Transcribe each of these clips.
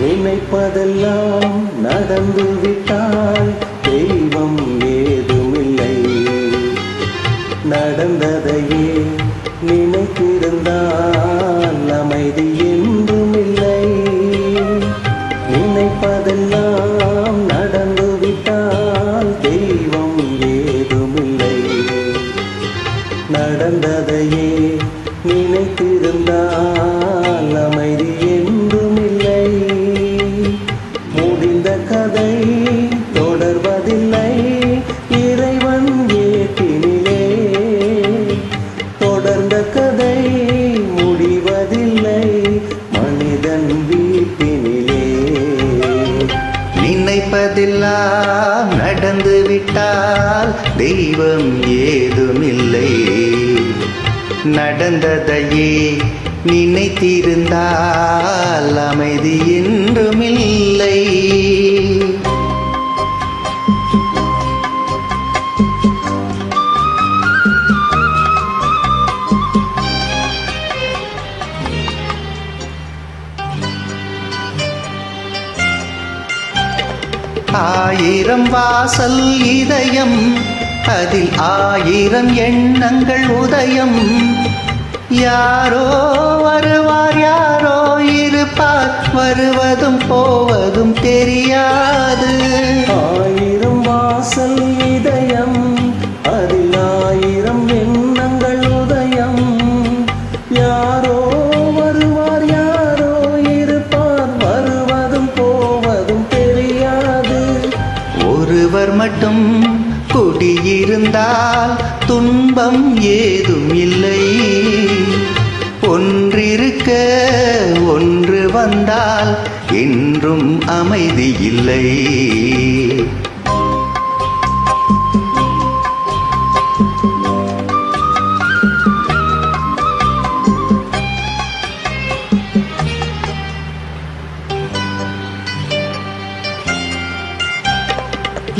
நினைப்பதெல்லாம் நடந்து விட்டால் தெய்வம் ஏதுமில்லை. நடந்ததையே நினைத்திருந்தால் அமைதி என்றுமில்லை. நினைப்பதெல்லாம் நடந்து விட்டால் தெய்வம் ஏதுமில்லை. நடந்ததையே நினைத்திருந்தால் அமைதி என்றுமில்லை. முடிந்த கதை தொடர்வதில்லை இறைவன் ஏட்டினிலே. தொடர்ந்த கதை முடிவதில்லை மனிதன் வீட்டினிலே. நினைப்பதெல்லாம் நடந்து விட்டால் தெய்வம் ஏதுமில்லை. நடந்ததையே நினைத்திருந்தால் அமைதி என்றுமில்லை. ஆயிரம் வாசல் இதயம், அதில் ஆயிரம் எண்ணங்கள் உதயம். யாரோ வருவார், யாரோ இருப்பார், வருவதும் போவதும் தெரியாது. ஆயிரம் வாசல் இதயம், அதில் ஆயிரம் எண்ணங்கள் உதயம். யாரோ வருவார், யாரோ இருப்பார், வருவதும் போவதும் தெரியாது. ஒருவர் மட்டும் குடியிருந்தால் துன்பம் ஏதும் இல்லை. ஒன்றிருக்க ஒன்று வந்தால் என்றும் அமைதி இல்லை.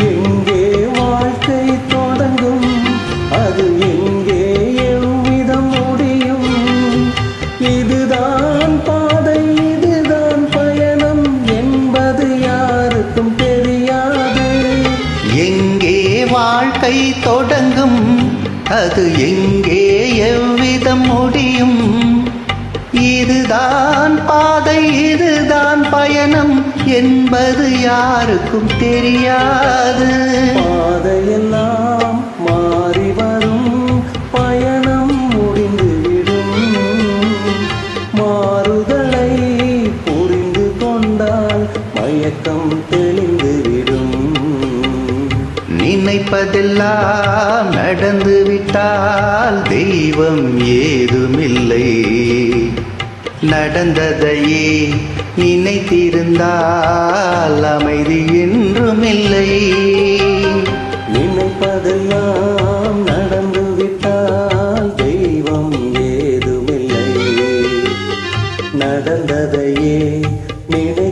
எங்கே வாழ்க்கை தொடங்கும், அது எங்கே எவ்விதம் முடியும்? இதுதான் பாதை, இதுதான் பயணம் என்பது யாருக்கும் தெரியாது. எங்கே வாழ்க்கை தொடங்கும், அது எங்கே எவ்விதம் முடியும்? இதுதான் பாதை, இதுதான் பயணம் என்பது யாருக்கும் தெரியாது. பாதையெல்லாம் மாறி வரும், பயணம் முடிந்துவிடும். மாறுதலை புரிந்து கொண்டால் மயக்கம் தெளிந்துவிடும். நினைப்பதெல்லாம் நடந்து விட்டால் தெய்வம் ஏதுமில்லை. நடந்ததையே நினைத்திருந்தால் அமைதி என்றுமில்லை. நினைப்பதெல்லாம் நடந்து விட்டால் தெய்வம் ஏதுமில்லை. நடந்ததையே நினை